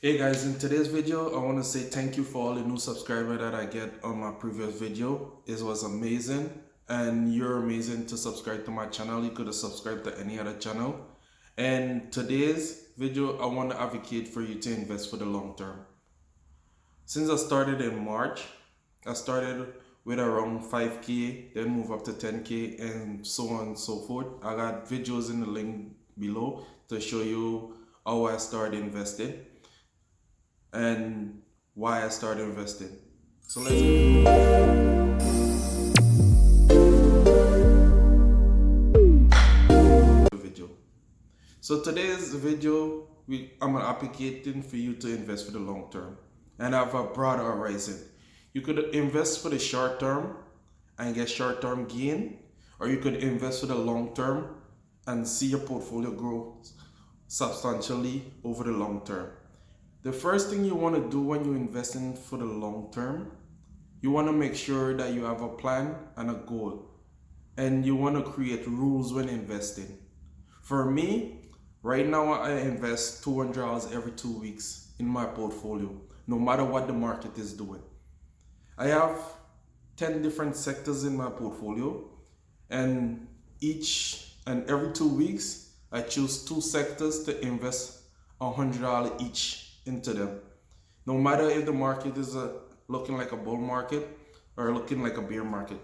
Hey guys, in today's video, I want to say thank you for all the new subscribers that I get on my previous video. It was amazing and you're amazing to subscribe to my channel. You could have subscribed to any other channel. And today's video, I want to advocate for you to invest for the long term. Since I started in March, I started with around 5K, then move up to 10K and so on and so forth. I got videos in the link below to show you how I started investing and why I started investing. So let's go. Video. So today's video, I'm advocating for you to invest for the long term and have a broader horizon. You could invest for the short term and get short term gain, or you could invest for the long term and see your portfolio grow substantially over the long term. The first thing you want to do when you're investing for the long term, you want to make sure that you have a plan and a goal. And you want to create rules when investing. For me, right now I invest $200 every 2 weeks in my portfolio, no matter what the market is doing. I have 10 different sectors in my portfolio, and each and every 2 weeks, I choose 2 sectors to invest $100 each into them. No matter if the market is looking like a bull market or looking like a bear market,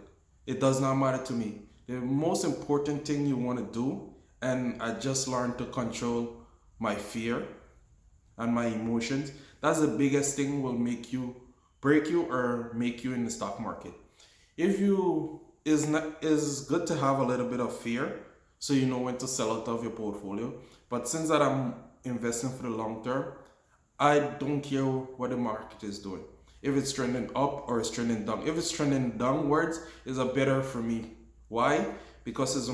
it does not matter to me. The most important thing you want to do, and I just learned to control my fear and my emotions. That's the biggest thing will make you break you or make you in the stock market. If you is good to have a little bit of fear so you know when to sell out of your portfolio. But since that I'm investing for the long term, I don't care what the market is doing. If it's trending up or it's trending down. If it's trending downwards, it's a better for me. Why? Because it's a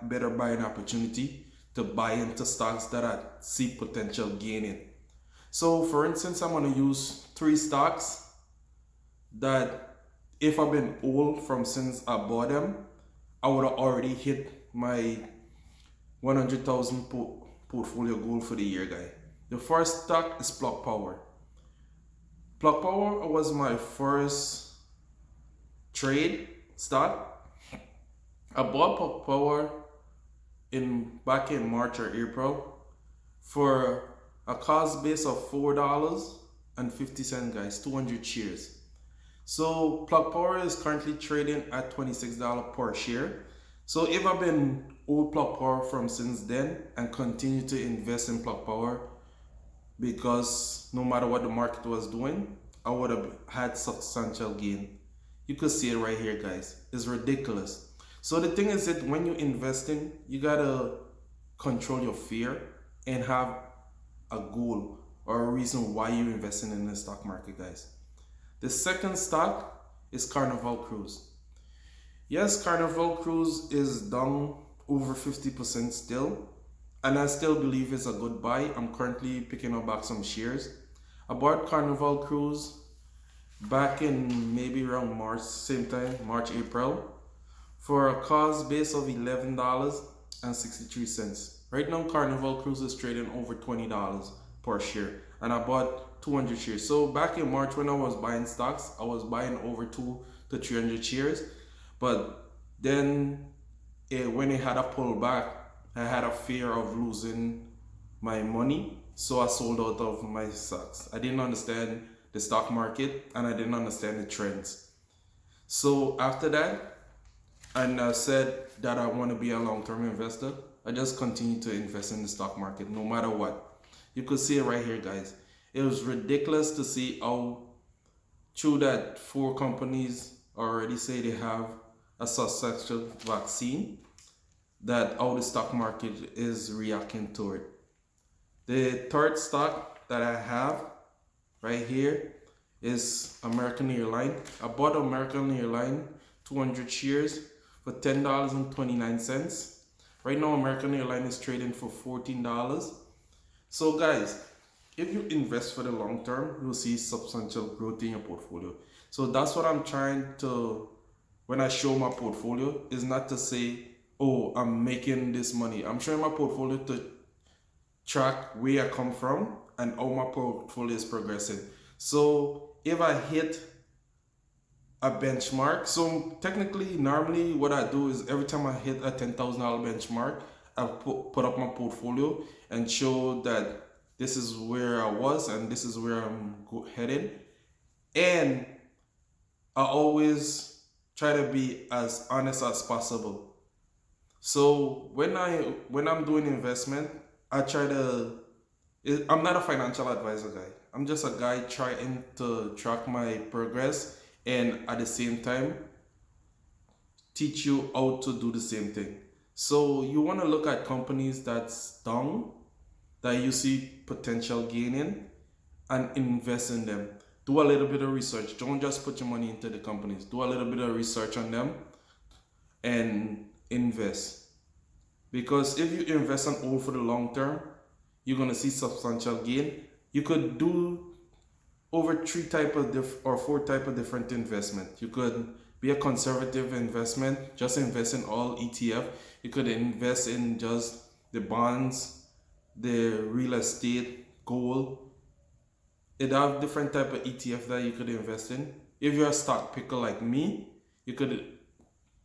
better buying opportunity to buy into stocks that I see potential gain in. So for instance, I'm going to use 3 stocks that if I've been old from since I bought them, I would have already hit my 100,000 portfolio goal for the year, guy. The first stock is Plug Power. Plug Power was my first trade stock. I bought Plug Power back in March or April for a cost base of $4.50, guys, 200 shares. So Plug Power is currently trading at $26 per share. So if I've been old Plug Power from since then and continue to invest in Plug Power, because no matter what the market was doing, I would have had substantial gain. You could see it right here, guys. It's ridiculous. So the thing is that when you're investing, you gotta control your fear and have a goal or a reason why you're investing in the stock market, guys. The second stock is Carnival Cruise. Yes, Carnival Cruise is down over 50% still, and I still believe it's a good buy. I'm currently picking up back some shares. I bought Carnival Cruise back in maybe around March, same time, March, April, for a cost base of $11.63. Right now, Carnival Cruise is trading over $20 per share, and I bought 200 shares. So back in March when I was buying stocks, I was buying over 200 to 300 shares. But then when it had a pullback, I had a fear of losing my money, so I sold out of my stocks. I didn't understand the stock market and I didn't understand the trends. So after that, and I said that I want to be a long-term investor, I just continued to invest in the stock market no matter what. You could see it right here, guys. It was ridiculous to see how true that 4 companies already say they have a successful vaccine, that how the stock market is reacting to it. The third stock that I have right here is American Airlines. I bought American Airlines 200 shares for $10.29. Right now American Airlines is trading for $14. So guys, if you invest for the long term, you'll see substantial growth in your portfolio. So that's what I'm trying to, when I show my portfolio, is not to say, oh, I'm making this money. I'm showing my portfolio to track where I come from and how my portfolio is progressing. So if I hit a benchmark, so technically, normally what I do is every time I hit a $10,000 benchmark, I put up my portfolio and show that this is where I was and this is where I'm headed. And I always try to be as honest as possible. So when I'm doing investment, I try to. I'm not a financial advisor guy. I'm just a guy trying to track my progress and at the same time teach you how to do the same thing. So you want to look at companies that's down, that you see potential gain in, and invest in them. Do a little bit of research. Don't just put your money into the companies. Do a little bit of research on them and invest. Because if you invest on oil for the long term, you're gonna see substantial gain. You could do over four type of different investment. You could be a conservative investment, just invest in all ETF. You could invest in just the bonds, the real estate, gold. It have different type of ETF that you could invest in. If you're a stock picker like me, you could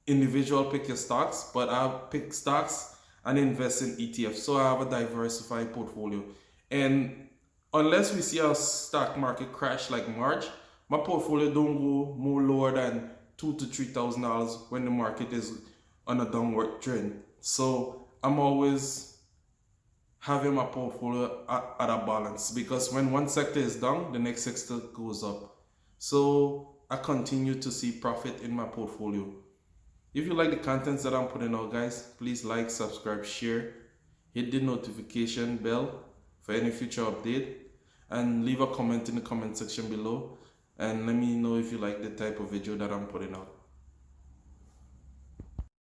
individual pick your stocks, but I pick stocks and invest in ETFs. So I have a diversified portfolio. And unless we see a stock market crash like March, my portfolio don't go more lower than $2,000 to $3,000 when the market is on a downward trend. So I'm always having my portfolio at a balance, because when one sector is down, the next sector goes up. So I continue to see profit in my portfolio. If you like the contents that I'm putting out, guys, please like, subscribe, share, hit the notification bell for any future update, and leave a comment in the comment section below, and let me know if you like the type of video that I'm putting out.